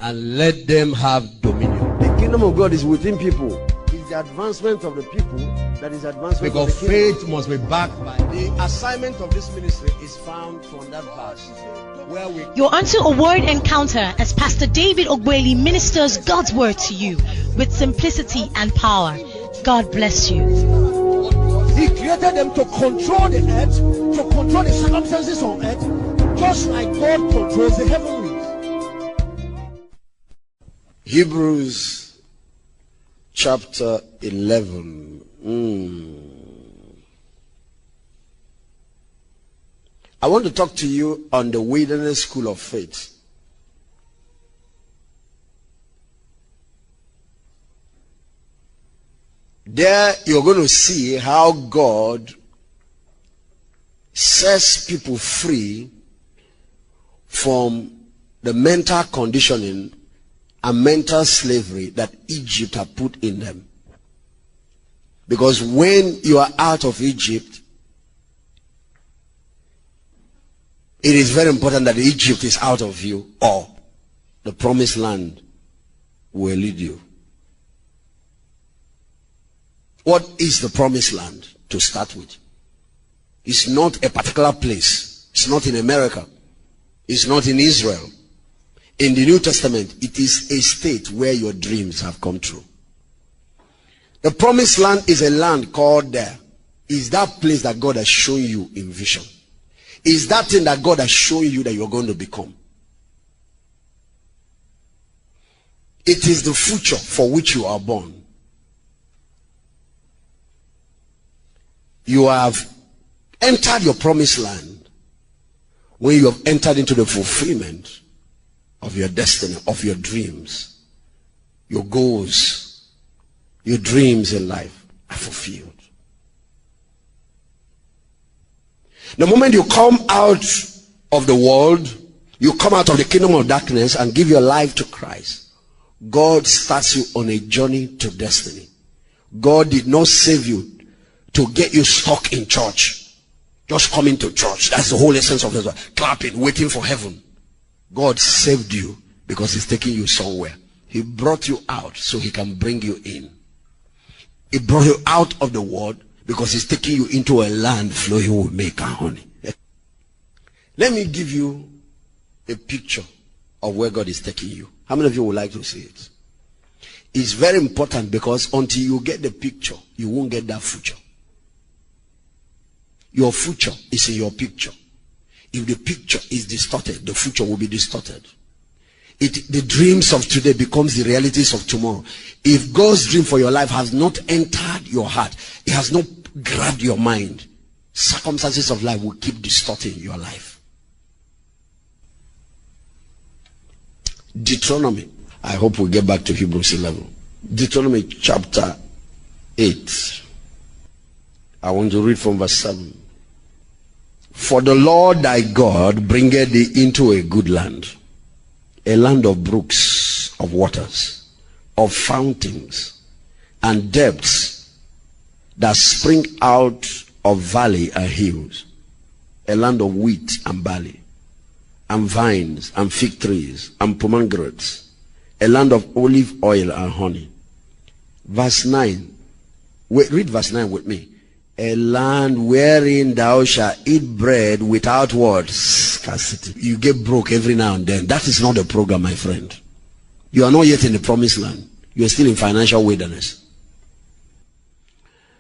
and let them have dominion. The kingdom of God is within people. It's the advancement of the people that is advancement Because of the kingdom. faith must be backed by the assignment of this ministry is found from that verse. Where we You're onto a word encounter as Pastor David Ogbueli ministers God's word to you with simplicity and power. God bless you. He created them to control the earth, to control the circumstances on earth, just like God controls the heavenlies. Hebrews chapter 11. I want to talk to you on the wilderness school of faith. There you're going to see how God sets people free from the mental conditioning and mental slavery that Egypt had put in them. Because when you are out of Egypt, it is very important that Egypt is out of you, or the promised land will lead you. What is the promised land to start with? It's not a particular place. It's not in America. It's not in Israel. In the New Testament, it is a state where your dreams have come true. The promised land is a land called there. Is that place that God has shown you in vision. Is that thing that God has shown you that you're going to become. It is the future for which you are born. You have entered your promised land when you have entered into the fulfillment of your destiny, of your dreams, your goals, your dreams in life are fulfilled. The moment you come out of the world, you come out of the kingdom of darkness and give your life to Christ, God starts you on a journey to destiny. God did not save you to get you stuck in church. Just coming to church. That's the whole essence of this. Clapping, waiting for heaven. God saved you because he's taking you somewhere. He brought you out so he can bring you in. He brought you out of the world because he's taking you into a land flowing with milk and honey. Let me give you a picture of where God is taking you. How many of you would like to see it? It's very important because until you get the picture, you won't get that future. Your future is in your picture. If the picture is distorted, the future will be distorted. The dreams of today becomes the realities of tomorrow. If God's dream for your life has not entered your heart, it has not grabbed your mind, circumstances of life will keep distorting your life. Deuteronomy. I hope we'll get back to Hebrews 11. Deuteronomy chapter 8. I want to read from verse 7. For the Lord thy God bringeth thee into a good land, a land of brooks, of waters, of fountains, and depths that spring out of valley and hills, a land of wheat and barley, and vines, and fig trees, and pomegranates, a land of olive oil and honey. Verse 9. Read verse 9 with me. A land wherein thou shalt eat bread without what? Scarcity. You get broke every now and then. That is not the program, my friend. You are not yet in the promised land. You are still in financial wilderness.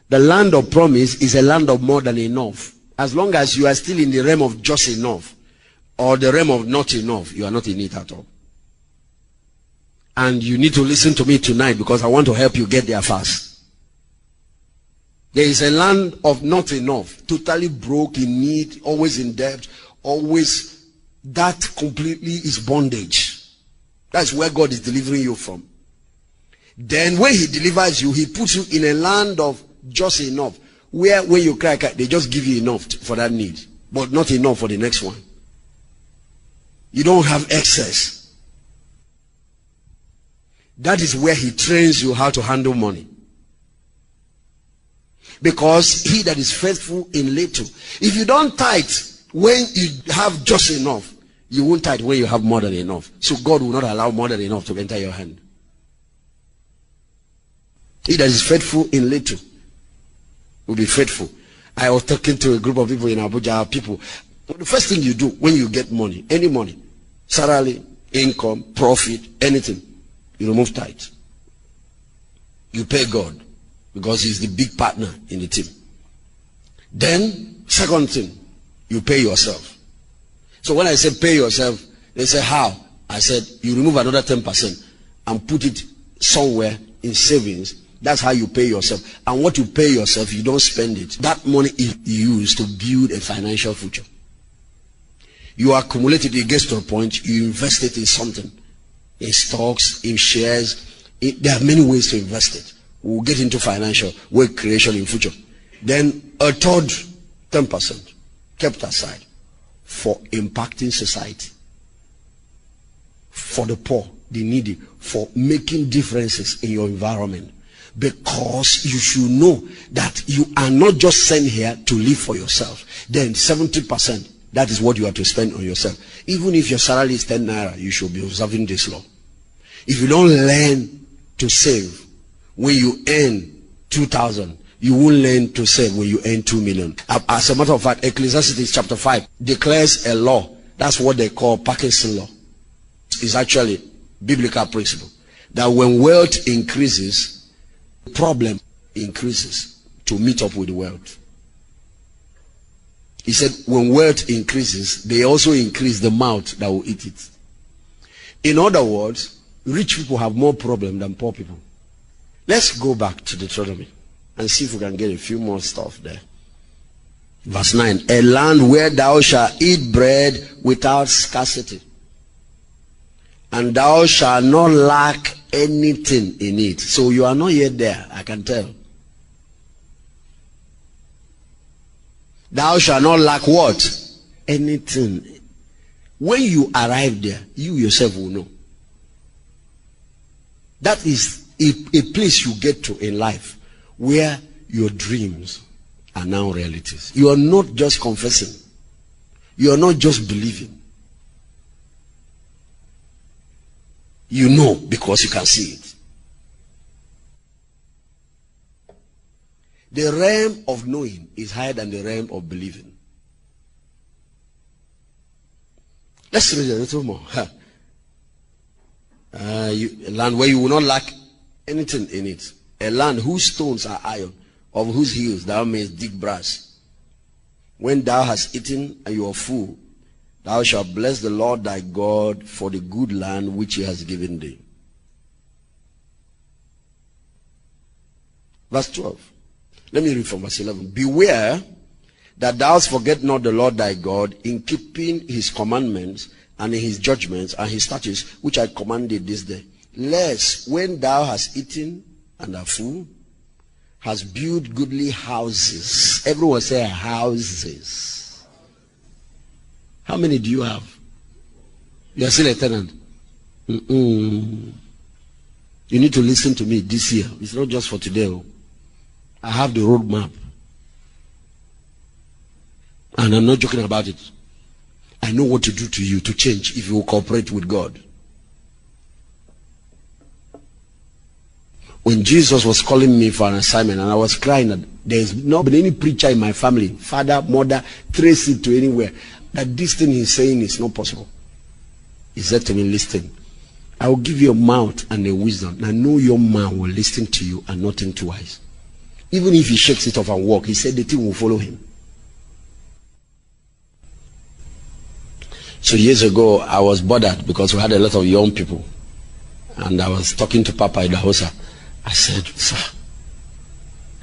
The land of promise is a land of more than enough. As long as you are still in the realm of just enough, or the realm of not enough, you are not in it at all. And you need to listen to me tonight because I want to help you get there fast. There is a land of not enough, totally broke, in need, always in debt, always. That completely is bondage. That's where God is delivering you from. Then when he delivers you, he puts you in a land of just enough, where when you cry, they just give you enough for that need, but not enough for the next one. You don't have excess. That is where he trains you how to handle money. Because he that is faithful in little, if you don't tithe when you have just enough, You won't tithe when you have more than enough. So God will not allow more than enough to enter your hand. He that is faithful in little will be faithful. I was talking to a group of people in Abuja. People, the first thing you do when you get money, any money, salary, income, profit, anything, you remove tithe. You pay God because He's the big partner in the team. Then, second thing, you pay yourself. So when I say pay yourself, they say how? I said you remove another 10% and put it somewhere in savings. That's how you pay yourself. And what you pay yourself, you don't spend it. That money is used to build a financial future. You accumulate it, it gets to a point, you invest it in something. In stocks, in shares. There are many ways to invest it. We'll get into financial wealth creation in future. Then a third 10% kept aside for impacting society, for the poor, the needy, for making differences in your environment. Because you should know that you are not just sent here to live for yourself. Then 70%, that is what you have to spend on yourself. Even if your salary is 10 naira, you should be observing this law. If you don't learn to save when you earn 2,000, you won't learn to save when you earn 2 million. As a matter of fact, Ecclesiastes chapter 5 declares a law. That's what they call Parkinson law. It's actually biblical principle. That when wealth increases, problem increases to meet up with the wealth. He said when wealth increases, they also increase the mouth that will eat it. In other words, rich people have more problem than poor people. Let's go back to Deuteronomy and see if we can get a few more stuff there. Verse 9, a land where thou shalt eat bread without scarcity, and thou shalt not lack anything in it. So you are not yet there, I can tell. Thou shalt not lack what? Anything. When you arrive there, you yourself will know. That is a place you get to in life where your dreams are now realities. You are not just confessing. You are not just believing. You know because you can see it. The realm of knowing is higher than the realm of believing. Let's read a little more. A land where you will not lack anything in it. A land whose stones are iron, of whose hills thou mayest dig brass. When thou hast eaten and you are full, thou shalt bless the Lord thy God for the good land which He has given thee. Verse 12. Let me read from verse 11. Beware that thou forget not the Lord thy God in keeping His commandments and in His judgments and His statutes which I commanded this day. Lest when thou hast eaten and are full, hast built goodly houses. Everyone say houses. How many do you have? You are still a tenant. You need to listen to me this year. It's not just for today. I have the road map. And I'm not joking about it. I know what to do to you to change if you will cooperate with God. When Jesus was calling me for an assignment and I was crying that there's not been any preacher in my family, father, mother, trace it to anywhere, that this thing he's saying is not possible. He said to me, listen, I will give you a mouth and a wisdom. I know your man will listen to you and not think twice. Even if he shakes it off and walk, he said the thing will follow him. So years ago, I was bothered because we had a lot of young people. And I was talking to Papa Idahosa. I said, sir,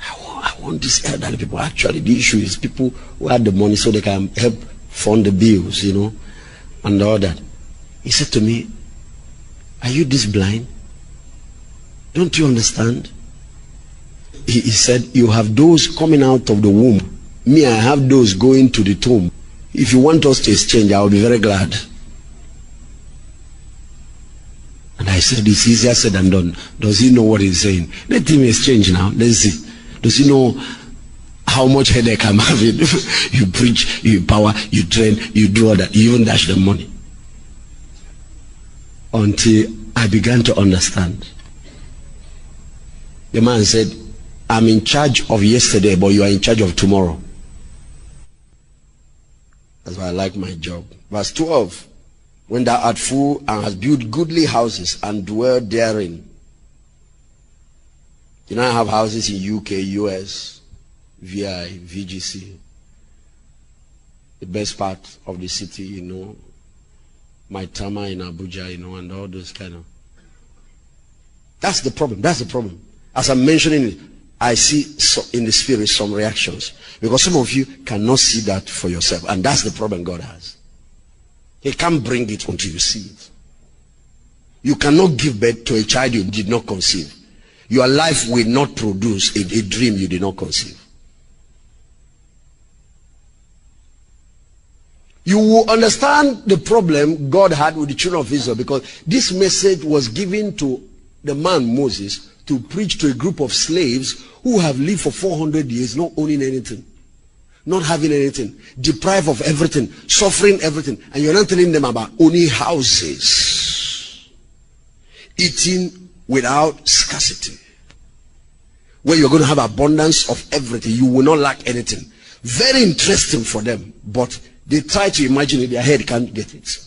I want these elderly people. Actually, the issue is people who have the money so they can help fund the bills, you know, and all that. He said to me, are you this blind? Don't you understand? He said, you have those coming out of the womb. Me, I have those going to the tomb. If you want us to exchange, I will be very glad. And I said, it's easier said than done. Does he know what he's saying? Let him exchange now. Let's see. Does he know how much headache I'm having? You preach, you power, you train, you do all that. You even dash the money. until I began to understand. The man said, I'm in charge of yesterday, but you are in charge of tomorrow. That's why I like my job. Verse 12. When thou art full and hast built goodly houses and dwell therein. You know, I have houses in UK, US, VI, VGC. The best part of the city, you know. My Tama in Abuja, you know, and all those kind of. That's the problem. That's the problem. As I'm mentioning it, I see in the spirit some reactions. Because some of you cannot see that for yourself. And that's the problem God has. He can't bring it until you see it. You cannot give birth to a child you did not conceive. Your life will not produce a dream you did not conceive. You will understand the problem God had with the children of Israel, because this message was given to the man Moses to preach to a group of slaves who have lived for 400 years not owning anything, not having anything, deprived of everything, suffering everything. And you're not telling them about owning houses, eating without scarcity, where you're going to have abundance of everything. You will not lack anything. Very interesting for them, but they try to imagine it, their head can't get it.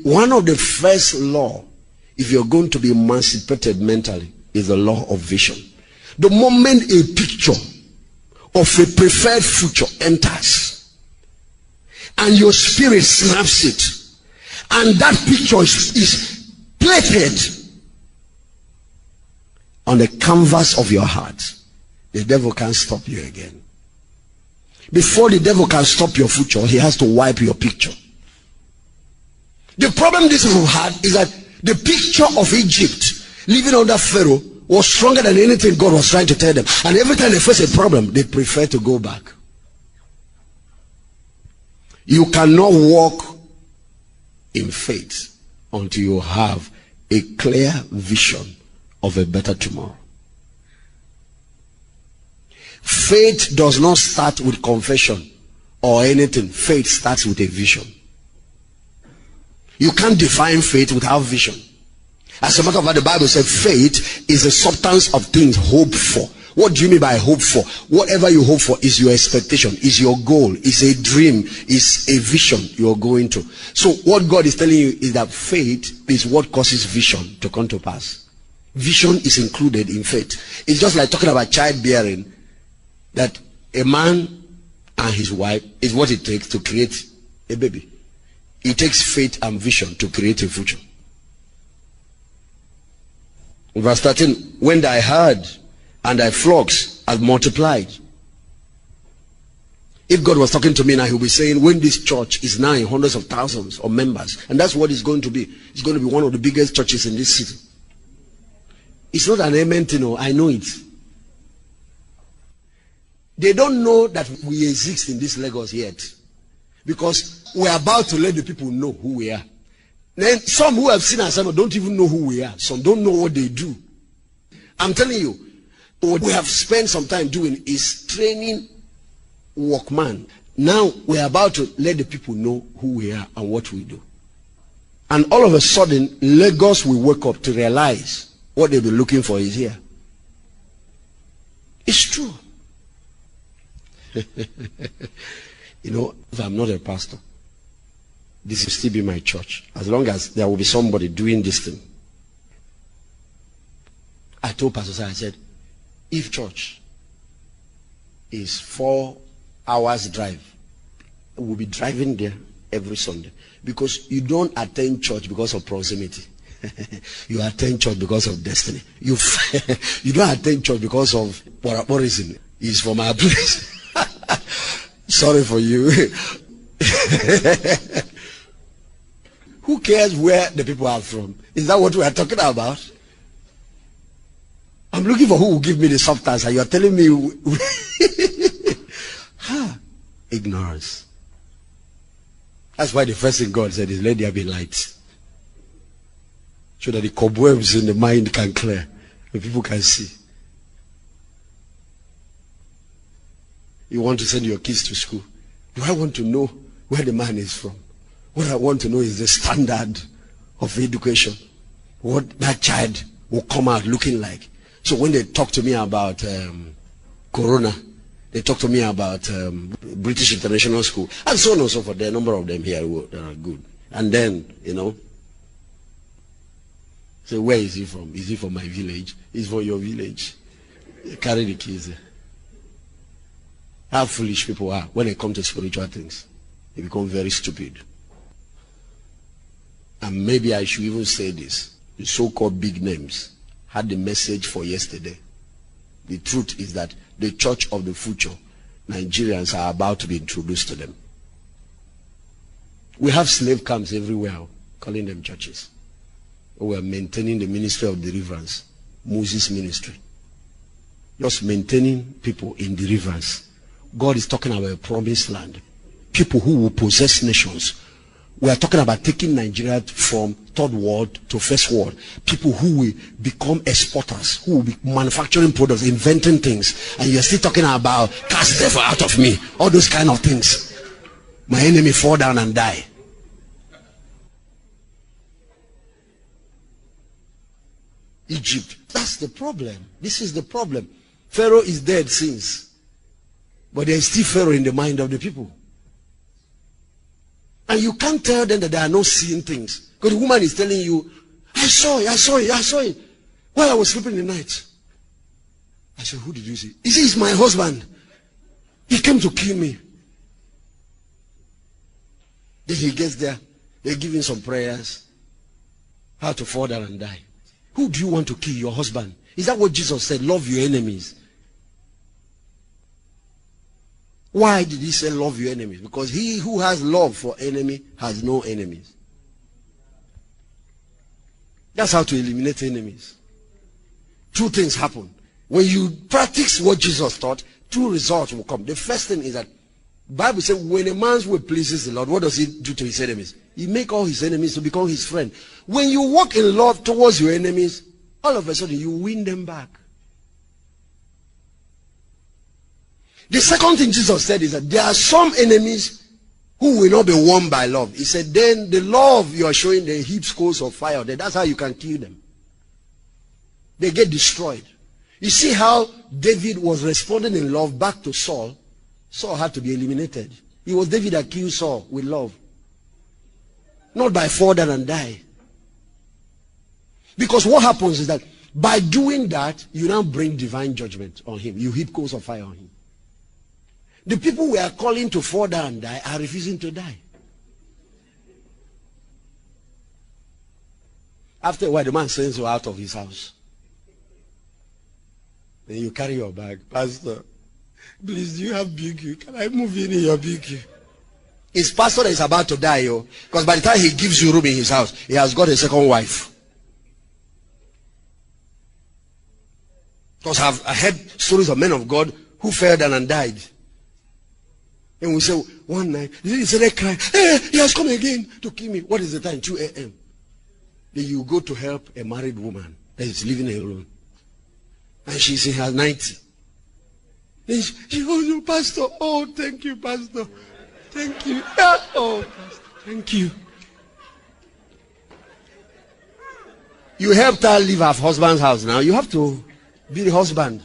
One of the first law, if you're going to be emancipated mentally, is the law of vision. The moment a picture of a preferred future enters, and your spirit snaps it, and that picture is plated on the canvas of your heart, the devil can't stop you again. Before the devil can stop your future, he has to wipe your picture. The problem this people had is that the picture of Egypt living under Pharaoh was stronger than anything God was trying to tell them. And every time they face a problem, they prefer to go back. You cannot walk in faith until you have a clear vision of a better tomorrow. Faith does not start with confession or anything. Faith starts with a vision. You can't define faith without vision. As a matter of fact, the Bible says faith is the substance of things hoped for. What do you mean by hope for? Whatever you hope for is your expectation, is your goal, is a dream, is a vision you're going to. So what God is telling you is that faith is what causes vision to come to pass. Vision is included in faith. It's just like talking about childbearing, that a man and his wife is what it takes to create a baby. It takes faith and vision to create a future. Verse 13, when thy herd and thy flocks have multiplied. If God was talking to me now, he would be saying, when this church is now in hundreds of thousands of members, and that's what it's going to be. It's going to be one of the biggest churches in this city. It's not an amen, you know, I know it. They don't know that we exist in this Lagos yet, because we're about to let the people know who we are. Then some who have seen us don't even know who we are. Some don't know what they do. I'm telling you, what we have spent some time doing is training workmen. Now we're about to let the people know who we are and what we do. And all of a sudden, Lagos will wake up to realize what they've been looking for is here. It's true. You know, if I'm not a pastor, this will still be my church, as long as there will be somebody doing this thing. I told Pastor Sai, I said, if church is 4 hours drive, we'll be driving there every Sunday, because you don't attend church because of proximity. You attend church because of destiny. You don't attend church because of what reason. It's from our place. Sorry for you. Who cares where the people are from? Is that what we are talking about? I'm looking for who will give me the soft answer. You are telling me ignorance. That's why the first thing God said is, let there be light, so that the cobwebs in the mind can clear and people can see. You want to send your kids to school. Do I want to know where the man is from? What I want to know is the standard of education. What that child will come out looking like. So when they talk to me about Corona, they talk to me about British International School, and so on and so forth. There are a number of them here that are good. And then, say, where is he from? Is he from my village? He's from your village. You carry the keys there. How foolish people are when they come to spiritual things. They become very stupid. And maybe I should even say this. The so-called big names had the message for yesterday. The truth is that the church of the future, Nigerians are about to be introduced to them. We have slave camps everywhere, calling them churches. We are maintaining the ministry of deliverance, Moses' ministry. Just maintaining people in deliverance. God is talking about a promised land. People who will possess nations. We are talking about taking Nigeria from third world to first world. People who will become exporters, who will be manufacturing products, inventing things. And you're still talking about cast devil out of me. All those kind of things. My enemy fall down and die. Egypt. That's the problem. This is the problem. Pharaoh is dead since. But there is still Pharaoh in the mind of the people. And you can't tell them that they are not seeing things. Because the woman is telling you, I saw it. While I was sleeping in the night. I said, who did you see? He said, it's my husband. He came to kill me. Then he gets there. They give him some prayers. How to fall down and die. Who do you want to kill? Your husband. Is that what Jesus said? Love your enemies. Why did he say love your enemies? Because he who has love for enemy has no enemies. That's how to eliminate enemies. Two things happen. When you practice what Jesus taught, two results will come. The first thing is that the Bible says when a man's way pleases the Lord, what does he do to his enemies? He makes all his enemies to become his friend. When you walk in love towards your enemies, all of a sudden you win them back. The second thing Jesus said is that there are some enemies who will not be won by love. He said, then the love you are showing, they heap coals of fire. That's how you can kill them. They get destroyed. You see how David was responding in love back to Saul. Saul had to be eliminated. It was David that killed Saul with love. Not by fall down and die. Because what happens is that by doing that, you now bring divine judgment on him. You heap coals of fire on him. The people we are calling to fall down and die are refusing to die. After a while, the man sends you out of his house. Then you carry your bag. Pastor, please, do you have BQ? Can I move in your BQ? His pastor that is about to die, because by the time he gives you room in his house, he has got a second wife. Because I heard stories of men of God who fell down and died. And we say, one night, he started crying, hey, he has come again to kill me. What is the time? 2 a.m. Then you go to help a married woman that is living alone. And she's in her 90. Then she goes, oh, Pastor, oh, thank you, Pastor. Thank you. Oh, Pastor, thank you. You helped her leave her husband's house now. You have to be the husband.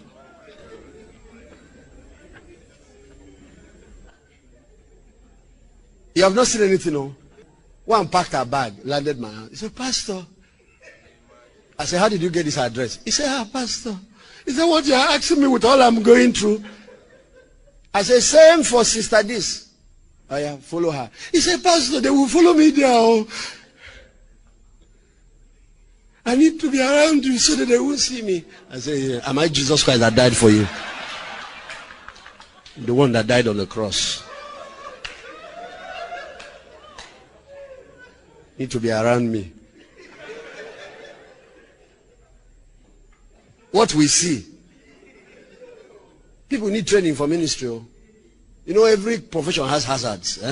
You have not seen anything, no? One packed her bag, landed my house. He said, Pastor. I said, how did you get this address? He said, Pastor. He said, what you are asking me with all I'm going through? I said, same for sister this. Oh yeah, follow her. He said, Pastor, they will follow me there. Oh. I need to be around you so that they won't see me. I said, yeah. Am I Jesus Christ that died for you? The one that died on the cross. Need to be around me. What we see. People need training for ministry. You know, every profession has hazards.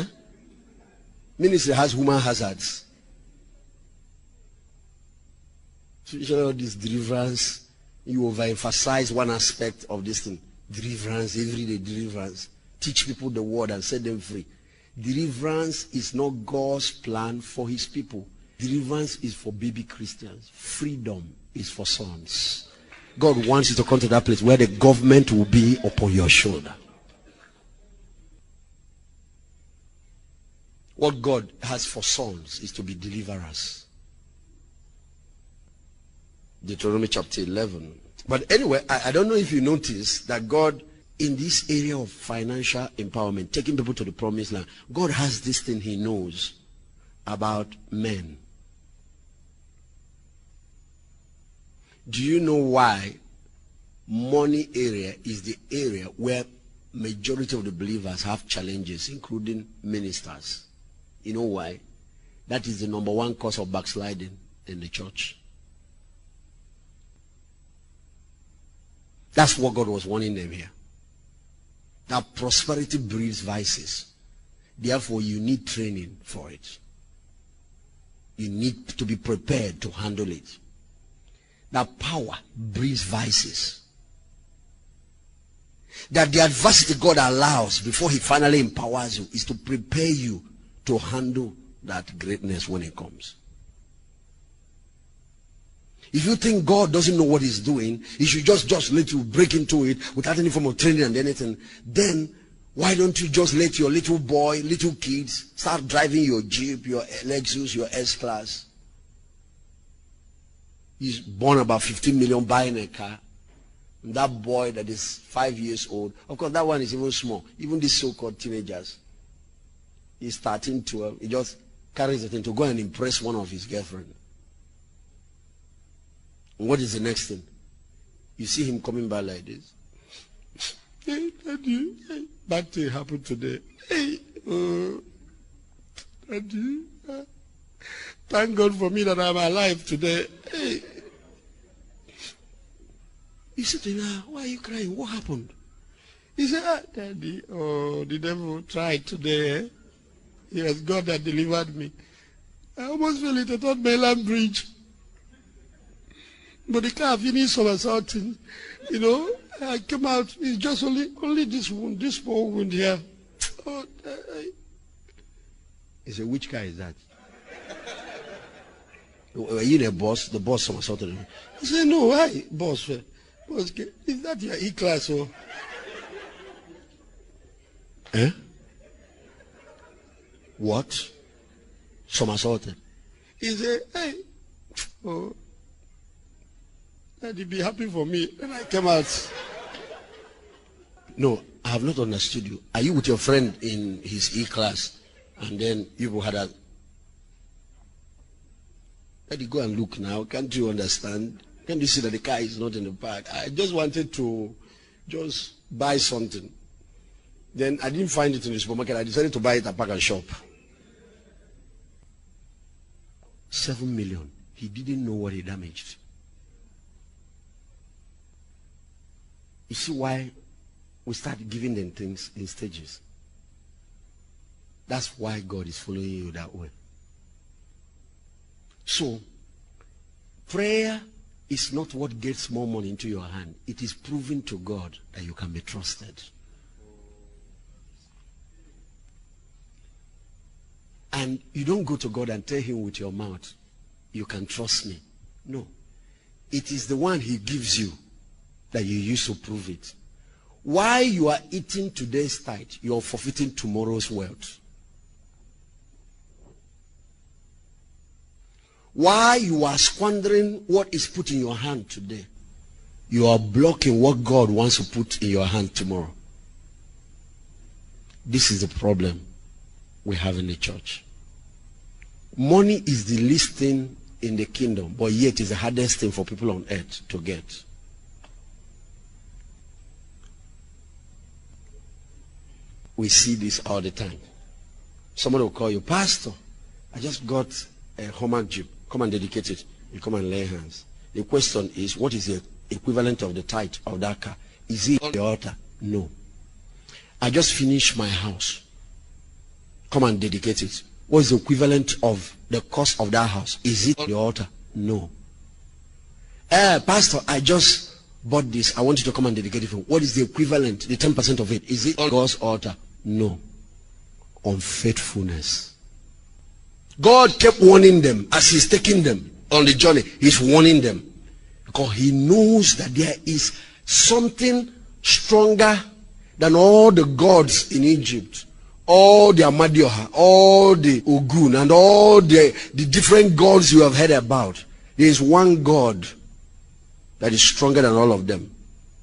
Ministry has human hazards. So, all this deliverance, you overemphasize one aspect of this thing. Deliverance, everyday deliverance. Teach people the word and set them free. Deliverance is not God's plan for his people. Deliverance is for baby Christians. Freedom is for sons. God wants you to come to that place where the government will be upon your shoulder. What God has for sons is to be deliverers. Deuteronomy chapter 11. But anyway, I don't know if you notice that God, in this area of financial empowerment, taking people to the promised land, God has this thing he knows about men. Do you know why money area is the area where majority of the believers have challenges, including ministers? You know why? That is the number one cause of backsliding in the church. That's what God was warning them here. That prosperity breeds vices. Therefore, you need training for it. You need to be prepared to handle it. That power breeds vices. That the adversity God allows before he finally empowers you is to prepare you to handle that greatness when it comes. If you think God doesn't know what he's doing, he should just let you break into it without any form of training and anything, then why don't you just let your little boy, little kids start driving your Jeep, your Lexus, your S-Class? He's born about 15 million buying a car. And that boy that is 5 years old, of course that one is even small. Even these so-called teenagers, he's 13, 12, he just carries it in to go and impress one of his girlfriends. And what is the next thing? You see him coming by like this. Hey, Daddy, hey, bad thing happened today. Hey, Daddy, thank God for me that I'm alive today. Hey. He said to him, why are you crying? What happened? He said, Daddy, the devil tried today. It was God that delivered me. I almost fell into Third Mainland Bridge. But the car finished somersaulting. You know, I came out, it's just only this wound, this small wound here. Oh, he said, which car is that? Were you the boss? The boss somersaulted him. He said, no, why, boss? Boss, is that your E-class or? Eh? What? Somersaulted. He said, hey, oh, Daddy, be happy for me. Then I came out. No, I have not understood you. Are you with your friend in his E-class? And then you had a... Daddy, go and look now. Can't you understand? Can't you see that the car is not in the park? I just wanted to just buy something. Then I didn't find it in the supermarket. I decided to buy it at Park and Shop. 7 million. He didn't know what he damaged. You see why we start giving them things in stages? That's why God is following you that way. So, prayer is not what gets more money into your hand. It is proving to God that you can be trusted. And you don't go to God and tell him with your mouth, you can trust me. No. It is the one he gives you that you use to prove it. While you are eating today's tithe, you are forfeiting tomorrow's wealth. While you are squandering what is put in your hand today, you are blocking what God wants to put in your hand tomorrow. This is the problem we have in the church. Money is the least thing in the kingdom, but yet is the hardest thing for people on earth to get. We see this all the time. Somebody will call you, Pastor, I just got a Hallmark Jeep. Come and dedicate it. You come and lay hands. The question is, what is the equivalent of the tithe of that car? Is it on the altar? No. I just finished my house. Come and dedicate it. What is the equivalent of the cost of that house? Is it on the altar? No. Pastor, I just bought this. I want you to come and dedicate it. What is the equivalent, the 10% of it? Is it on God's altar? No. unfaithfulness. God kept warning them as he's taking them on the journey. He's warning them because he knows that there is something stronger than all the gods in Egypt, all the Amadioha, all the Ogun, and all the different gods you have heard about. There is one God that is stronger than all of them.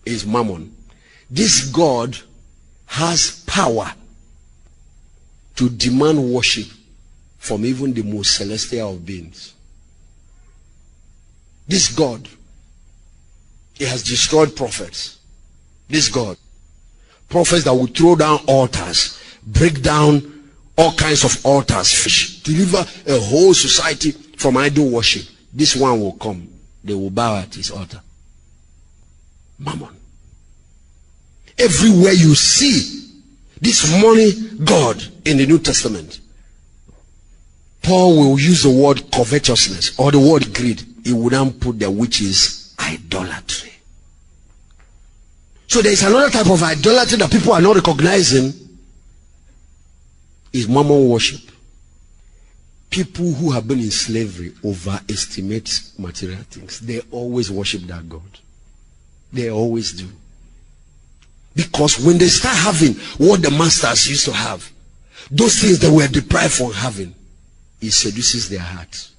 It is Mammon. This God has power to demand worship from even the most celestial of beings. This God, he has destroyed prophets. This God, prophets that will throw down altars, break down all kinds of altars, deliver a whole society from idol worship. This one will come. They will bow at his altar. Mammon. Everywhere you see this money God in the New Testament, Paul will use the word covetousness or the word greed. He wouldn't put there, which is idolatry. So there is another type of idolatry that people are not recognizing, is mammon worship. People who have been in slavery overestimate material things. They always worship that God. They always do. Because when they start having what the masters used to have, those things that were deprived from having, it seduces their heart.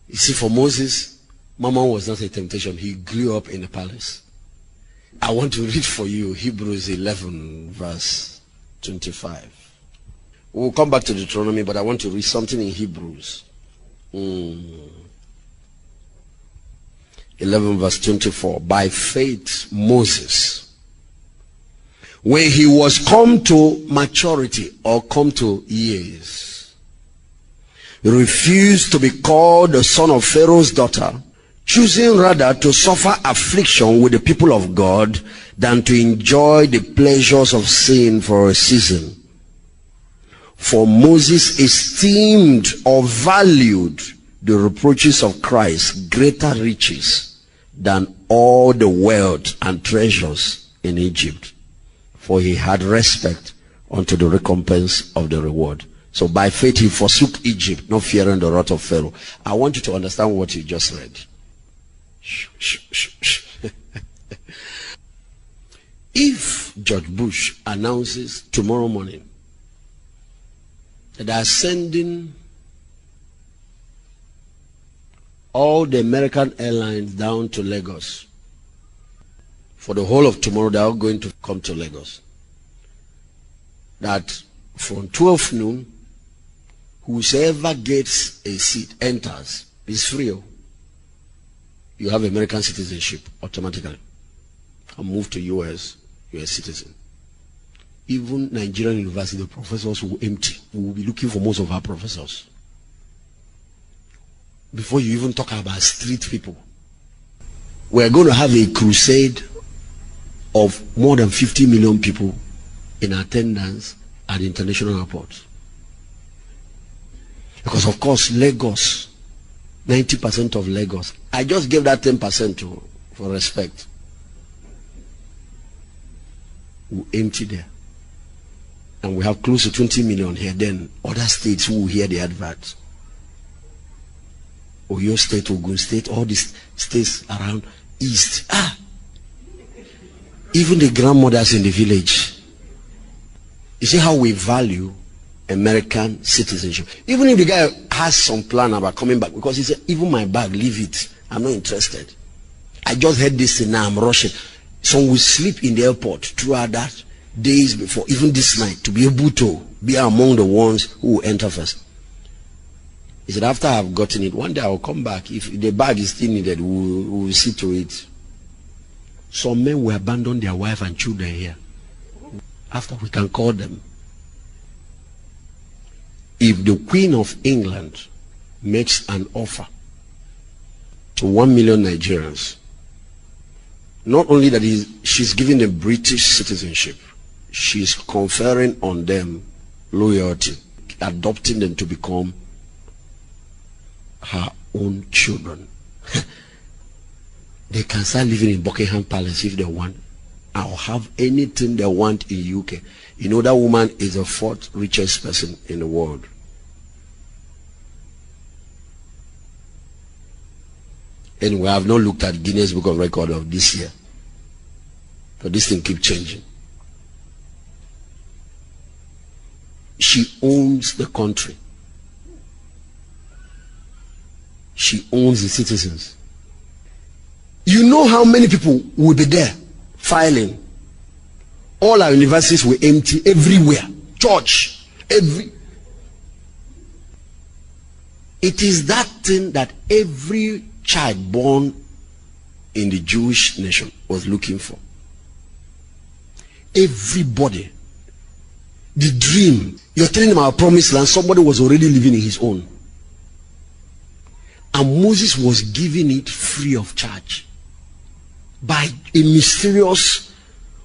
You see, for Moses, mammon was not a temptation. He grew up in the palace. I want to read for you Hebrews 11 verse 25. We'll come back to Deuteronomy, but I want to read something in Hebrews 11 verse 24. By faith Moses, when he was come to maturity or come to years, refused to be called the son of Pharaoh's daughter, choosing rather to suffer affliction with the people of God than to enjoy the pleasures of sin for a season. For Moses esteemed or valued the reproaches of Christ greater riches than all the wealth and treasures in Egypt, for he had respect unto the recompense of the reward. So by faith he forsook Egypt, not fearing the wrath of Pharaoh. I want you to understand what you just read. If George Bush announces tomorrow morning that they are sending all the American airlines down to Lagos, for the whole of tomorrow they are going to come to Lagos, that from 12 noon, whosoever gets a seat enters, is free. You have American citizenship automatically. And move to US, you're a citizen. Even Nigerian university, the professors will empty. We will be looking for most of our professors. Before you even talk about street people, we're going to have a crusade of more than 50 million people in attendance at the international airport. Because of course, Lagos, 90% of Lagos, I just gave that 10% for respect, will empty there. And we have close to 20 million here. Then other states who will hear the advert. Oyo State, Ogun State, all these states around east. Even the grandmothers in the village. You see how we value American citizenship. Even if the guy has some plan about coming back, because he said, even my bag, leave it. I'm not interested. I just heard this thing, now I'm rushing. Some will sleep in the airport throughout that days before, even this night, to be able to be among the ones who will enter first. He said, after I've gotten it, one day I will come back. If the bag is still needed, we will see to it. Some men will abandon their wife and children here. After we can call them. If the Queen of England makes an offer to 1 million Nigerians, not only that she's giving them British citizenship, she's conferring on them loyalty, adopting them to become her own children. They can start living in Buckingham Palace if they want, I'll have anything they want in UK. You know that woman is the 4th richest person in the world. Anyway, I've not looked at Guinness Book of Record of this year. But this thing keeps changing. She owns the country. She owns the citizens. You know how many people will be there filing? All our universities were empty everywhere. Church, every. It is that thing that every child born in the Jewish nation was looking for. Everybody. The dream. You're telling them our promised land, somebody was already living in his own. And Moses was giving it free of charge. By a mysterious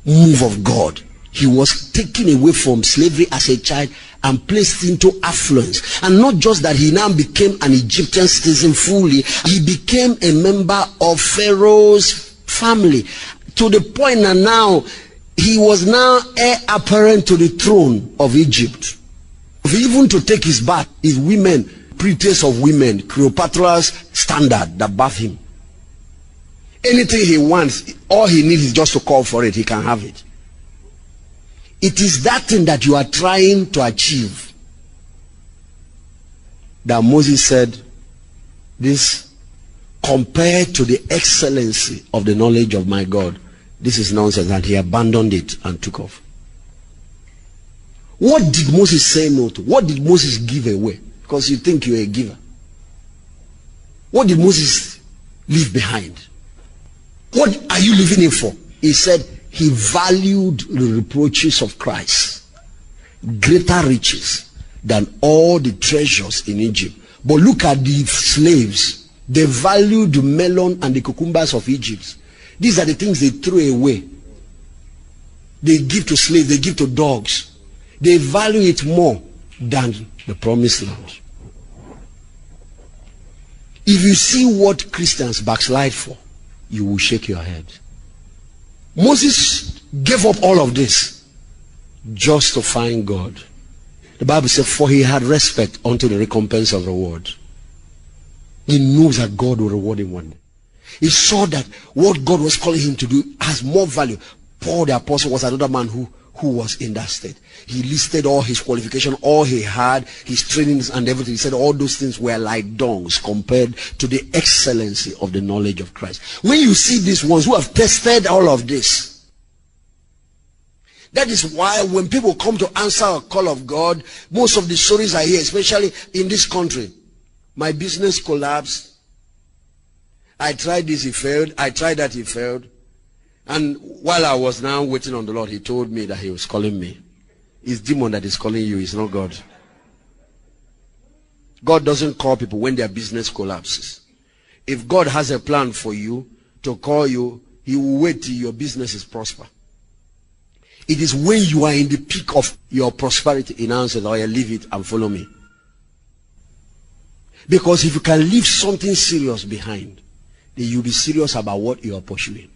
move of God, he was taken away from slavery as a child and placed into affluence. And not just that, he now became an Egyptian citizen fully, he became a member of Pharaoh's family, to the point that now he was now heir apparent to the throne of Egypt. Even to take his bath, his women, priestess of women, Cleopatra's standard that bath him. Anything he wants, all he needs is just to call for it, he can have it. It is that thing that you are trying to achieve that Moses said, this compared to the excellency of the knowledge of my God, this is nonsense, and he abandoned it and took off. What did Moses say no to? What did Moses give away? Because you think you're a giver. What did Moses leave behind? What are you leaving him for? He said he valued the reproaches of Christ greater riches than all the treasures in Egypt. But look at the slaves. They valued the melon and the cucumbers of Egypt. These are the things they throw away. They give to slaves, they give to dogs. They value it more than the promised land. If you see what Christians backslide for, you will shake your head. Moses gave up all of this just to find God. The Bible said, for he had respect unto the recompense of reward. He knows that God will reward him one day. He saw that what God was calling him to do has more value. Paul the apostle was another man who was in that state. He listed all his qualifications, all he had, his trainings and everything. He said all those things were like dungs compared to the excellency of the knowledge of Christ. When you see these ones who have tested all of this, that is why when people come to answer a call of God, most of the stories I hear, especially in this country, my business collapsed. I tried this, he failed. I tried that, he failed. And while I was now waiting on the Lord, he told me that he was calling me. It's demon that is calling you, it's not God. God doesn't call people when their business collapses. If God has a plan for you to call you, he will wait till your business is prosper. It is when you are in the peak of your prosperity, he now says, oh yeah, leave it and follow me. Because if you can leave something serious behind, then you'll be serious about what you are pursuing.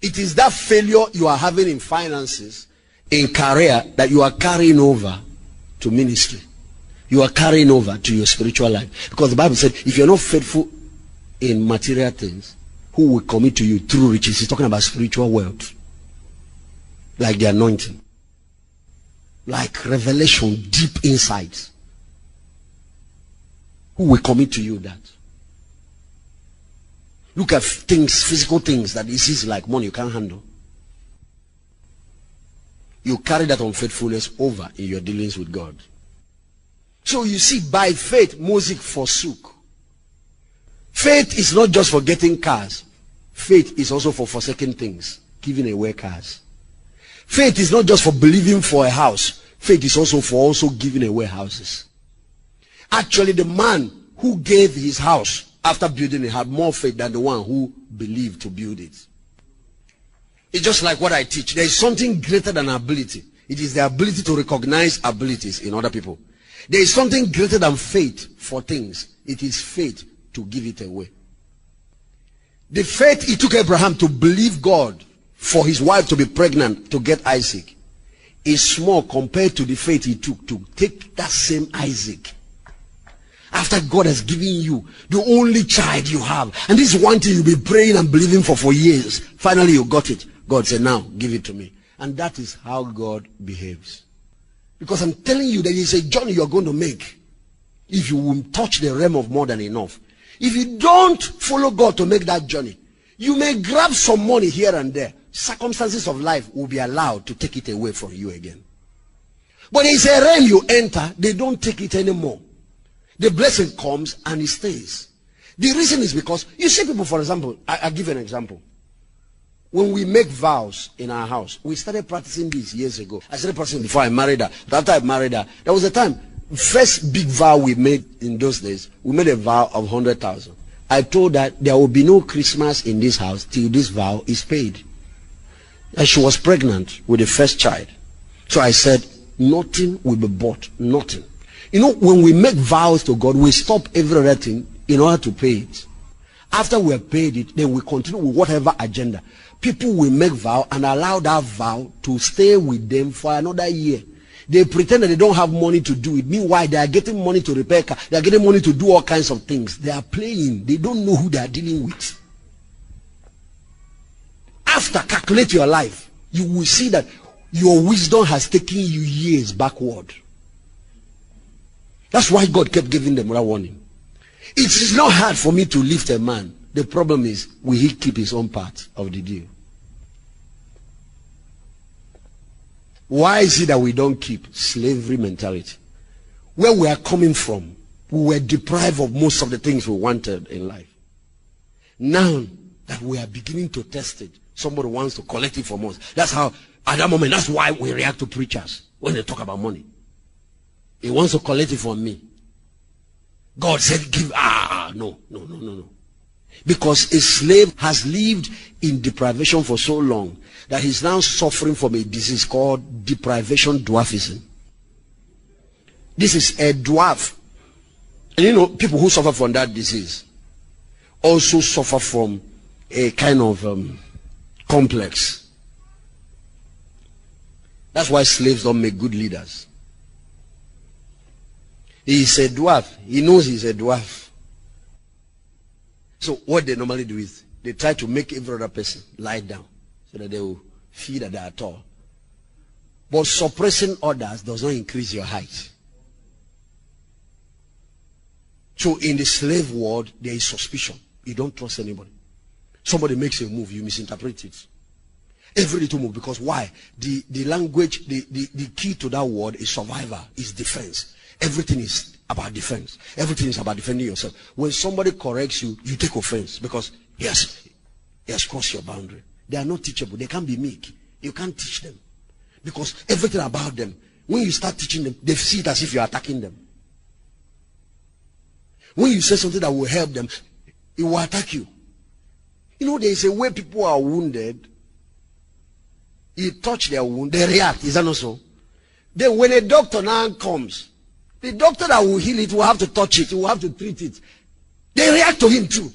It is that failure you are having in finances, in career, that you are carrying over to ministry. You are carrying over to your spiritual life. Because the Bible said, if you're not faithful in material things, who will commit to you through riches? He's talking about spiritual wealth. Like the anointing. Like revelation, deep insights. Who will commit to you that? Look at things, physical things that is easy like money you can't handle. You carry that unfaithfulness over in your dealings with God. So you see, by faith, Moses forsook. Faith is not just for getting cars. Faith is also for forsaking things, giving away cars. Faith is not just for believing for a house. Faith is also for giving away houses. Actually, the man who gave his house after building it had more faith than the one who believed to build it. It's just like what I teach. There is something greater than ability. It is the ability to recognize abilities in other people. There is something greater than faith for things. It is faith to give it away. The faith it took Abraham to believe God for his wife to be pregnant to get Isaac is small compared to the faith he took to take that same Isaac. After God has given you the only child you have, and this is one thing you've been praying and believing for years, finally you got it. God said, now give it to me. And that is how God behaves. Because I'm telling you, there is a journey you're going to make if you will touch the realm of more than enough. If you don't follow God to make that journey, you may grab some money here and there. Circumstances of life will be allowed to take it away from you again. But there is a realm you enter, they don't take it anymore. The blessing comes and it stays. The reason is because you see people, for example, I'll give you an example. When we make vows in our house, we started practicing this years ago. I started practicing before I married her. But after I married her, there was a time, first big vow we made in those days, we made a vow of 100,000. I told her there will be no Christmas in this house till this vow is paid. And she was pregnant with the first child. So I said, nothing will be bought, nothing. You know, when we make vows to God, we stop everything in order to pay it. After we have paid it, then we continue with whatever agenda. People will make vow and allow that vow to stay with them for another year. They pretend that they don't have money to do it. Meanwhile, they are getting money to repair car. They are getting money to do all kinds of things. They are playing. They don't know who they are dealing with. After calculate your life, you will see that your wisdom has taken you years backward. That's why God kept giving them that warning. It is not hard for me to lift a man. The problem is, will he keep his own part of the deal? Why is it that we don't keep slavery mentality? Where we are coming from, we were deprived of most of the things we wanted in life. Now that we are beginning to test it, somebody wants to collect it from us. That's how, at that moment, that's why we react to preachers when they talk about money. He wants to collect it from me. God said, give, no. Because a slave has lived in deprivation for so long that he's now suffering from a disease called deprivation dwarfism. This is a dwarf. And you know, people who suffer from that disease also suffer from a kind of complex. That's why slaves don't make good leaders. He is a dwarf. He knows he's a dwarf. So what they normally do is they try to make every other person lie down so that they will feel that they are tall. But suppressing others does not increase your height. So in the slave world, there is suspicion. You don't trust anybody. Somebody makes a move, you misinterpret it. Every little move, because why? The language, the key to that word is survivor, is defense. Everything is about defense. Everything is about defending yourself. When somebody corrects you, you take offense because yes, he has crossed your boundary. They are not teachable. They can't be meek. You can't teach them because everything about them, when you start teaching them, they see it as if you are attacking them. When you say something that will help them, it will attack you. You know, there is a way people are wounded. You touch their wound, they react. Is that not so? Then when a doctor now comes, the doctor that will heal it will have to touch it, will have to treat it. They react to him too.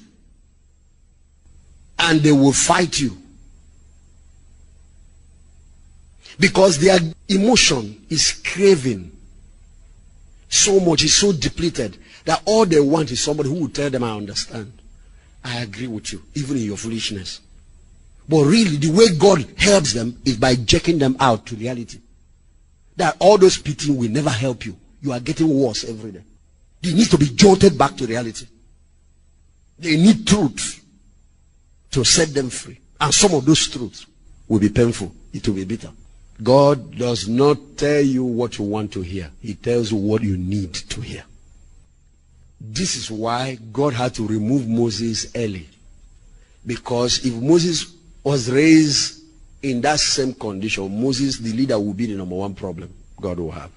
And they will fight you. Because their emotion is craving so much, is so depleted, that all they want is somebody who will tell them, I understand. I agree with you, even in your foolishness. But really, the way God helps them is by jerking them out to reality. That all those beating will never help you. You are getting worse every day. They need to be jolted back to reality. They need truth to set them free. And some of those truths will be painful. It will be bitter. God does not tell you what you want to hear. He tells you what you need to hear. This is why God had to remove Moses early. Because if Moses was raised in that same condition, Moses, the leader, will be the number one problem God will have.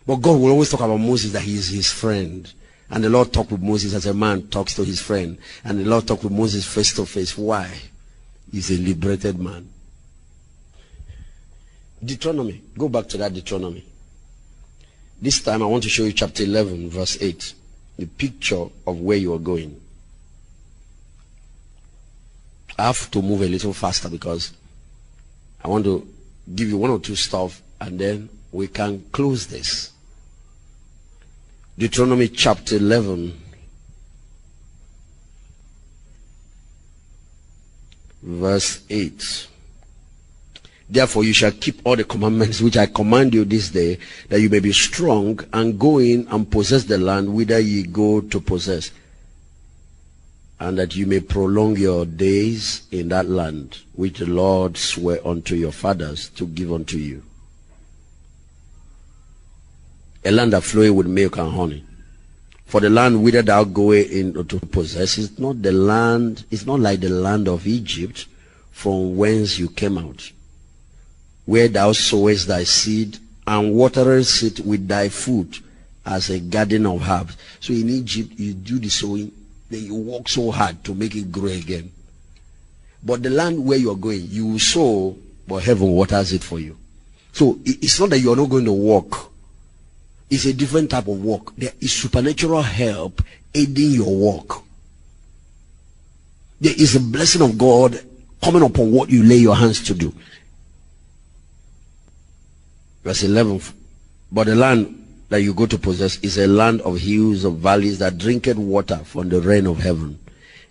But God will always talk about Moses, that he is his friend. And the Lord talked with Moses as a man talks to his friend. And the Lord talked with Moses face to face. Why? He's a liberated man. Deuteronomy. Go back to that Deuteronomy. This time I want to show you chapter 11, verse 8. The picture of where you are going. I have to move a little faster because I want to give you one or two stuff and then we can close this. Deuteronomy chapter 11, verse 8. Therefore you shall keep all the commandments which I command you this day, that you may be strong, and go in and possess the land whither ye go to possess, and that you may prolong your days in that land which the Lord sware unto your fathers to give unto you. A land that floweth with milk and honey. For the land whither thou goest in to possess is not the land, it's not like the land of Egypt, from whence you came out, where thou sowest thy seed and waterest it with thy foot as a garden of herbs. So in Egypt you do the sowing, then you work so hard to make it grow again. But the land where you are going, you will sow, but heaven waters it for you. So it's not that you are not going to work. It's a different type of work. There is supernatural help aiding your work. There is a blessing of God coming upon what you lay your hands to do. Verse 11. But the land that you go to possess is a land of hills, of valleys, that drinketh water from the rain of heaven,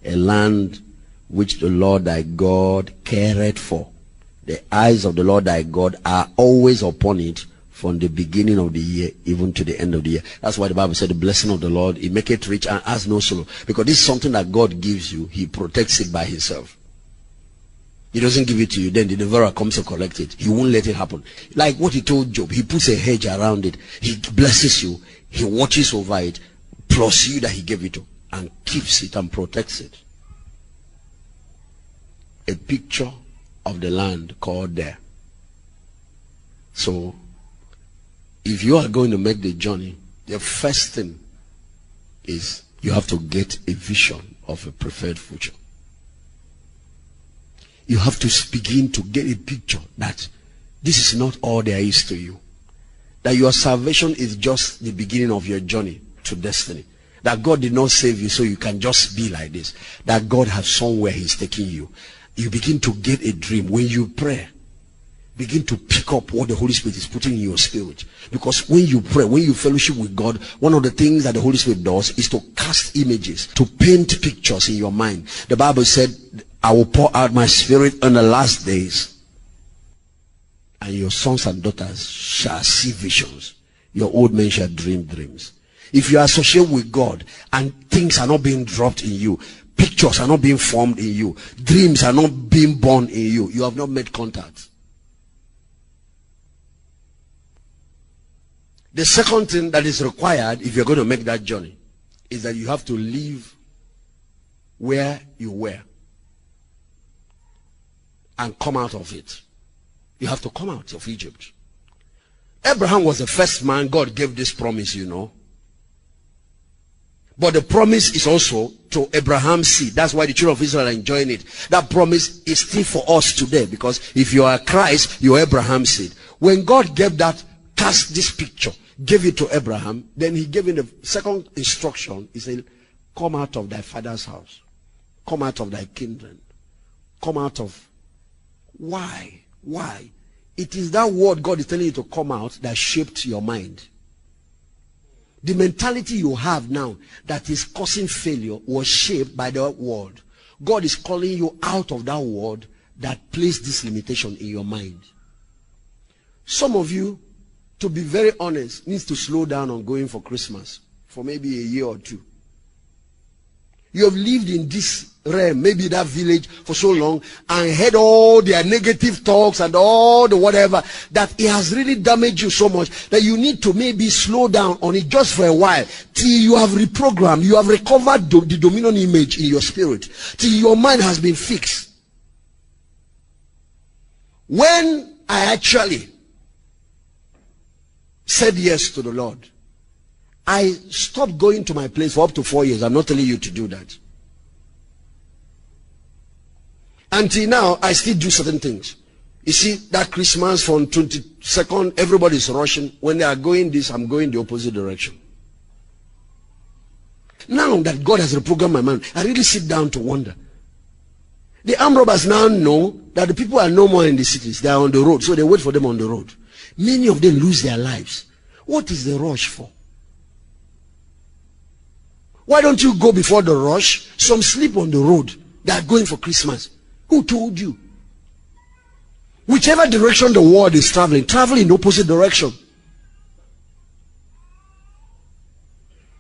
a land which the Lord thy God careth for. The eyes of the Lord thy God are always upon it, from the beginning of the year even to the end of the year. That's why the Bible said the blessing of the Lord, he make it rich and has no sorrow. Because this is something that God gives you. He protects it by himself. He doesn't give it to you, then the devourer comes to collect it. He won't let it happen. Like what he told Job, he puts a hedge around it. He blesses you. He watches over it, plus you that he gave it to, and keeps it and protects it. A picture of the land called there. So, if you are going to make the journey, the first thing is you have to get a vision of a preferred future. You have to begin to get a picture that this is not all there is to you. That your salvation is just the beginning of your journey to destiny. That God did not save you so you can just be like this. That God has somewhere he's taking you. You begin to get a dream. When you pray, begin to pick up what the Holy Spirit is putting in your spirit. Because when you pray, when you fellowship with God, one of the things that the Holy Spirit does is to cast images, to paint pictures in your mind. The Bible said, I will pour out my spirit in the last days, and your sons and daughters shall see visions. Your old men shall dream dreams. If you are associated with God and things are not being dropped in you, pictures are not being formed in you, dreams are not being born in you, you have not made contact. The second thing that is required if you're going to make that journey is that you have to leave where you were and come out of it. You have to come out of Egypt. Abraham was the first man God gave this promise, you know. But the promise is also to Abraham's seed. That's why the children of Israel are enjoying it. That promise is still for us today, because if you are Christ, you are Abraham's seed. When God gave that, cast this picture, gave it to Abraham, then he gave him the second instruction. He said, come out of thy father's house. Come out of thy kindred. Come out of... Why? Why? It is that word God is telling you to come out that shaped your mind. The mentality you have now that is causing failure was shaped by that word. God is calling you out of that word that placed this limitation in your mind. Some of you, to be very honest, needs to slow down on going for Christmas for maybe a year or two. You have lived in this realm, maybe that village, for so long, and heard all their negative talks and all the whatever, that it has really damaged you so much that you need to maybe slow down on it just for a while, till you have reprogrammed, you have recovered the dominion image in your spirit, till your mind has been fixed. When I actually said yes to the Lord, I stopped going to my place for up to 4 years. I'm not telling you to do that. Until now, I still do certain things. You see, that Christmas from 22nd, everybody's rushing. When they are going this, I'm going the opposite direction. Now that God has reprogrammed my mind, I really sit down to wonder. The armed robbers now know that the people are no more in the cities. They are on the road. So they wait for them on the road. Many of them lose their lives. What is the rush for? Why don't you go before the rush? Some sleep on the road. They are going for Christmas. Who told you? Whichever direction the world is traveling, travel in the opposite direction.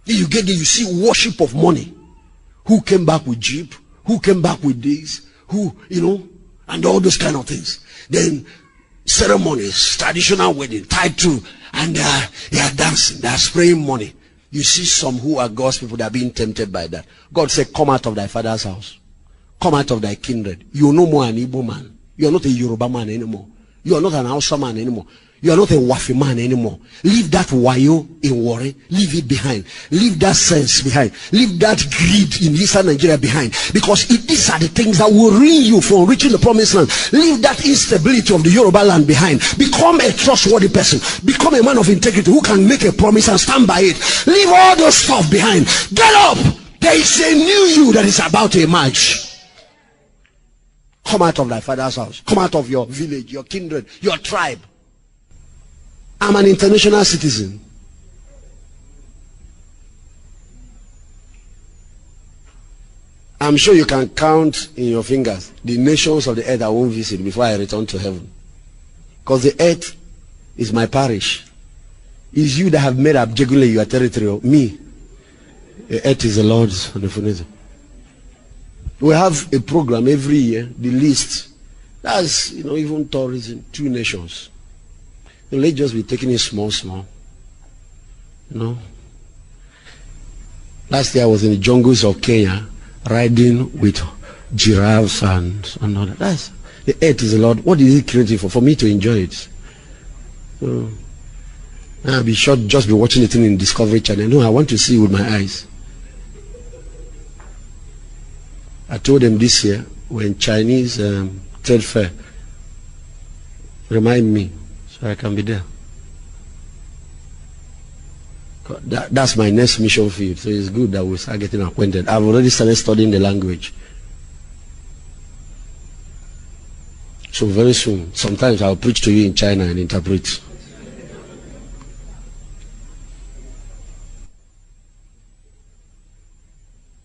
Then you get there, you see worship of money. Who came back with Jeep? Who came back with this? Who, and all those kind of things. Then ceremonies, traditional wedding, tied to, and they are dancing, they are spraying money. You see some who are God's people that are being tempted by that. God said, come out of thy father's house. Come out of thy kindred. You are no more an Igbo man. You are not a Yoruba man anymore. You are not an Hausa man anymore. You are not a Wafi man anymore. Leave that wayo in worry. Leave it behind. Leave that sense behind. Leave that greed in Eastern Nigeria behind. Because these are the things that will ruin you from reaching the promised land. Leave that instability of the Yoruba land behind. Become a trustworthy person. Become a man of integrity who can make a promise and stand by it. Leave all those stuff behind. Get up. There is a new you that is about to emerge. Come out of thy father's house. Come out of your village, your kindred, your tribe. I'm an international citizen. I'm sure you can count in your fingers the nations of the earth I won't visit before I return to heaven. Because the earth is my parish. It's you that have made abjectly your territory. Me. The earth is the Lord's. We have a program every year, the list. That's, even tourism, 2 nations. Let's just be taking it small. Last year I was in the jungles of Kenya, riding with giraffes and all that. That's, the earth is the Lord. What is it created for? For me to enjoy it. So, I'll be sure just be watching it in Discovery Channel. No, I want to see it with my eyes. I told them this year when Chinese trade fair, remind me so I can be there. That's my next mission field. So it's good that we start getting acquainted. I've already started studying the language. So very soon, sometimes I'll preach to you in China and interpret.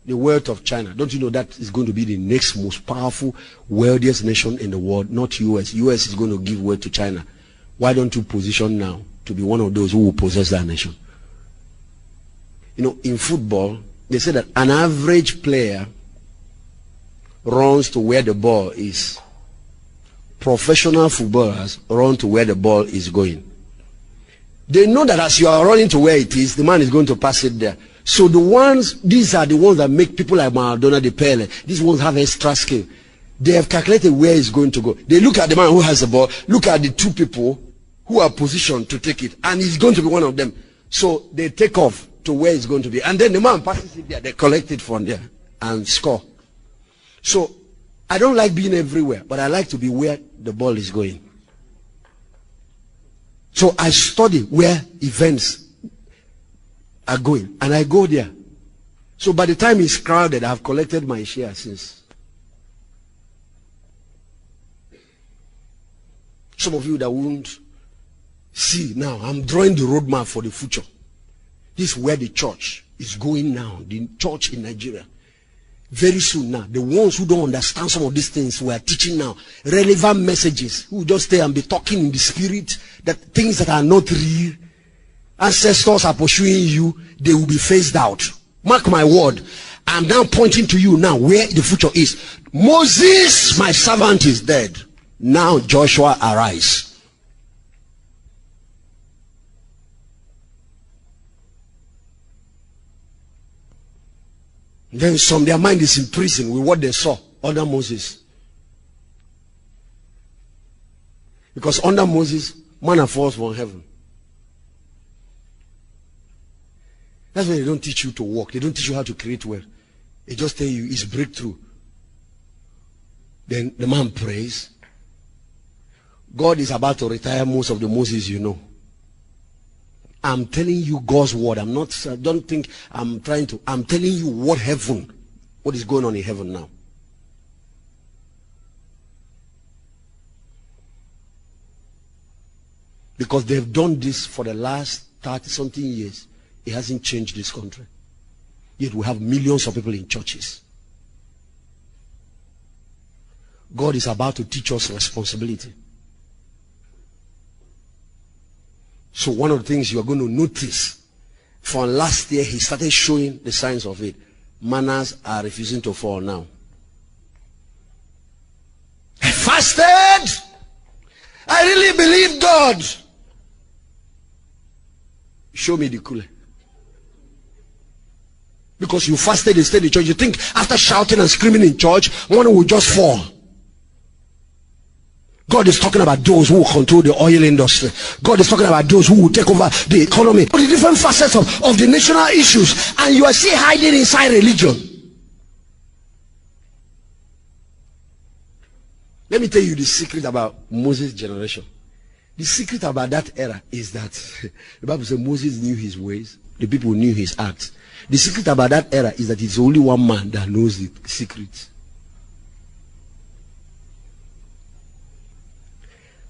The wealth of China. Don't you know that is going to be the next most powerful, wealthiest nation in the world? Not US. US is going to give wealth to China. Why don't you position now to be one of those who will possess that nation? In football, they say that an average player runs to where the ball is. Professional footballers run to where the ball is going. They know that as you are running to where it is, the man is going to pass it there. So these are the ones that make people like Maradona, the Pele. These ones have extra skill. They have calculated where it's going to go. They look at the man who has the ball, look at the 2 people who are positioned to take it, and he's going to be one of them. So they take off to where it's going to be. And then the man passes it there, they collect it from there and score. So I don't like being everywhere, but I like to be where the ball is going. So I study where events are going, and I go there. So by the time it's crowded, I've collected my share since. Some of you that won't see now, I'm drawing the roadmap for the future. This is where the church is going now, the church in Nigeria. Very soon now, the ones who don't understand some of these things we are teaching now, relevant messages, who just stay and be talking in the spirit, that things that are not real, ancestors are pursuing you, they will be phased out. Mark my word. I'm now pointing to you now where the future is. Moses, my servant, is dead. Now Joshua, arise. Then some, their mind is in prison with what they saw under Moses. Because under Moses, manna falls from heaven. That's why they don't teach you to walk. They don't teach you how to create wealth. They just tell you it's breakthrough. Then the man prays. God is about to retire most of the Moses you know. I'm telling you God's word. Don't think I'm telling you what is going on in heaven now. Because they've done this for the last 30-something years. It hasn't changed this country. Yet we have millions of people in churches. God is about to teach us responsibility. So one of the things you are going to notice, from last year he started showing the signs of it. Manners are refusing to fall now. I fasted. I really believe God. Show me the cooler. Because you fasted and stayed in church. You think after shouting and screaming in church, one will just fall. God is talking about those who will control the oil industry. God is talking about those who will take over the economy. The different facets of the national issues. And you are still hiding inside religion. Let me tell you the secret about Moses' generation. The secret about that era is that the Bible says Moses knew his ways. The people knew his acts. The secret about that era is that it's only one man that knows the secret.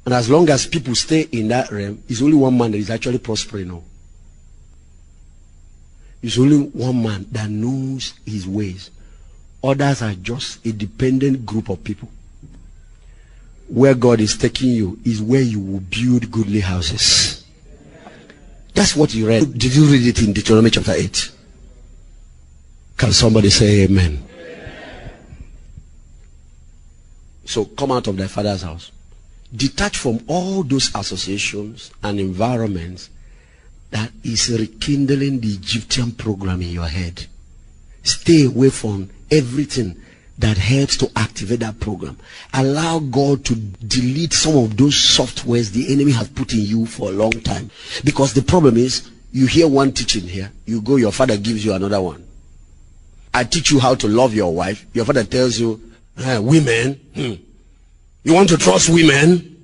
And as long as people stay in that realm, it's only one man that is actually prospering now. It's only one man that knows his ways. Others are just a dependent group of people. Where God is taking you is where you will build goodly houses. That's what you read. Did you read it in Deuteronomy chapter 8? Can somebody say amen? So come out of thy father's house. Detach from all those associations and environments that is rekindling the Egyptian program in your head. Stay away from everything that helps to activate that program. Allow God to delete some of those softwares the enemy has put in you for a long time. Because the problem is, you hear one teaching here, you go, your father gives you another one. I teach you how to love your wife. Your father tells you, women, you want to trust women?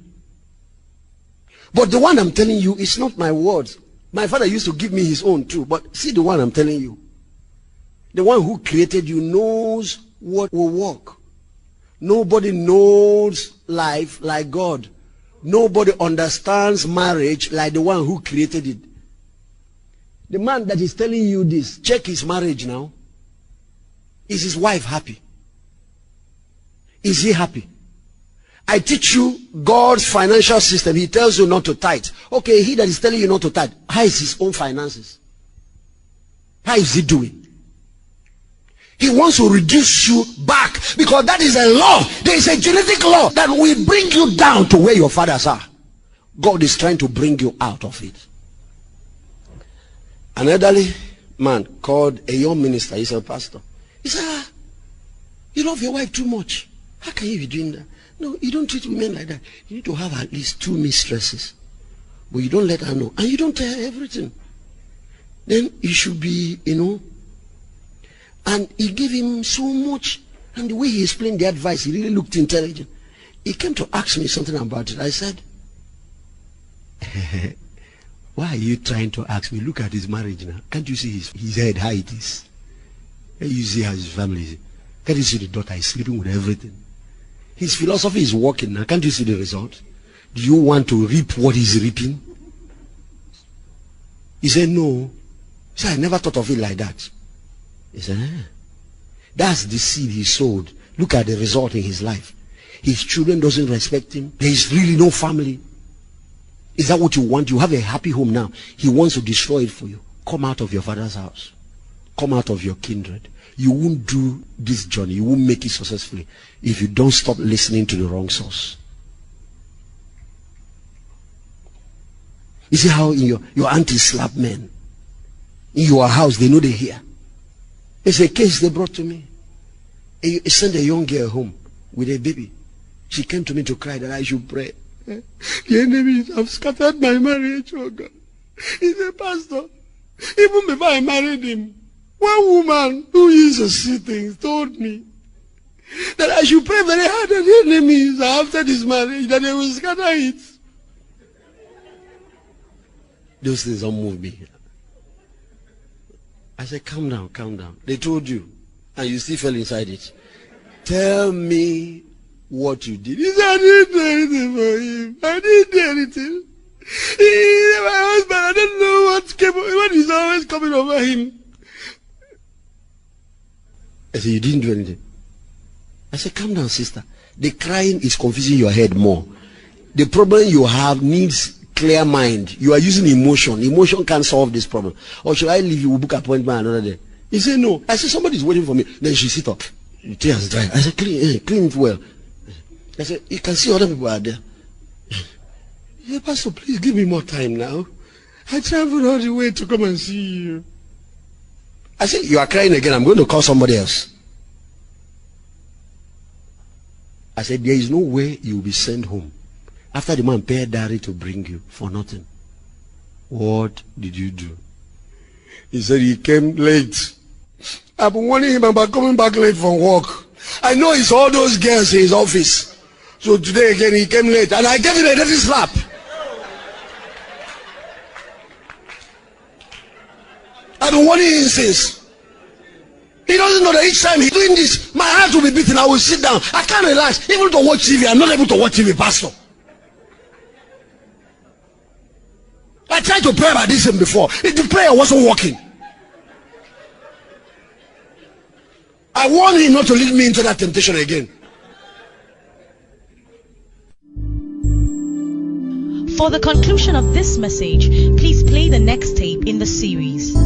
But the one I'm telling you is not my words. My father used to give me his own too. But see the one I'm telling you. The one who created you knows what will work. Nobody knows life like God. Nobody understands marriage like the one who created it. The man that is telling you this, check his marriage now. Is his wife happy? Is he happy? I teach you God's financial system. He tells you not to tithe. Okay, he that is telling you not to tithe, how is his own finances? How is he doing? He wants to reduce you back because that is a law. There is a genetic law that will bring you down to where your fathers are. God is trying to bring you out of it. An elderly man called a young minister, he's a pastor. He said, you love your wife too much. How can you be doing that? No, you don't treat women like that. You need to have at least 2 mistresses. But you don't let her know. And you don't tell her everything. Then you should be, And he gave him so much. And the way he explained the advice, he really looked intelligent. He came to ask me something about it. I said, why are you trying to ask me? Look at his marriage now. Can't you see his head, how it is? Can't you see how his family is? Can't you see the daughter is sleeping with everything? His philosophy is working now. Can't you see the result? Do you want to reap what he's reaping? He said, no. He said, I never thought of it like that. He said, that's the seed he sowed. Look at the result in his life. His children doesn't respect him. There is really no family. Is that what you want? You have a happy home now. He wants to destroy it for you. Come out of your father's house. Come out of your kindred. You won't do this journey. You won't make it successfully if you don't stop listening to the wrong source. You see how in your auntie slap men. In your house, they know they hear. It's a case they brought to me. They sent a young girl home with a baby. She came to me to cry that I should pray. The enemies have scattered my marriage, oh God. He's a pastor. Even before I married him, one woman who used to see things told me that I should pray very hard that the enemies after this marriage, that they will scatter it. Those things don't move me. I said, calm down, calm down. They told you, and you still fell inside it. Tell me what you did. He said, I didn't do anything for him. I didn't do anything. My husband, I don't know what is always coming over him. I said, you didn't do anything. I said, calm down, sister. The crying is confusing your head more. The problem you have needs clear mind. You are using emotion. Emotion can't solve this problem. Or should I leave you, book appointment another day? He said, no. I said, somebody is waiting for me. Then she sit up. Tears dry. I said, clean it well. I said, you can see other people are there. Yeah, Pastor, please give me more time now. I traveled all the way to come and see you. I said, you are crying again. I'm going to call somebody else. I said, there is no way you will be sent home after the man paid dowry to bring you for nothing. What did you do? He said he came late. I've been warning him about coming back late from work. I know it's all those girls in his office. So today again he came late and I gave him a dirty slap. I've been warning him since. He doesn't know that each time he's doing this, my heart will be beating. I will sit down. I can't relax. Even to watch TV, I'm not able to watch TV, Pastor. I tried to pray about this before. The prayer wasn't working. I warned him not to lead me into that temptation again. For the conclusion of this message, please play the next tape in the series.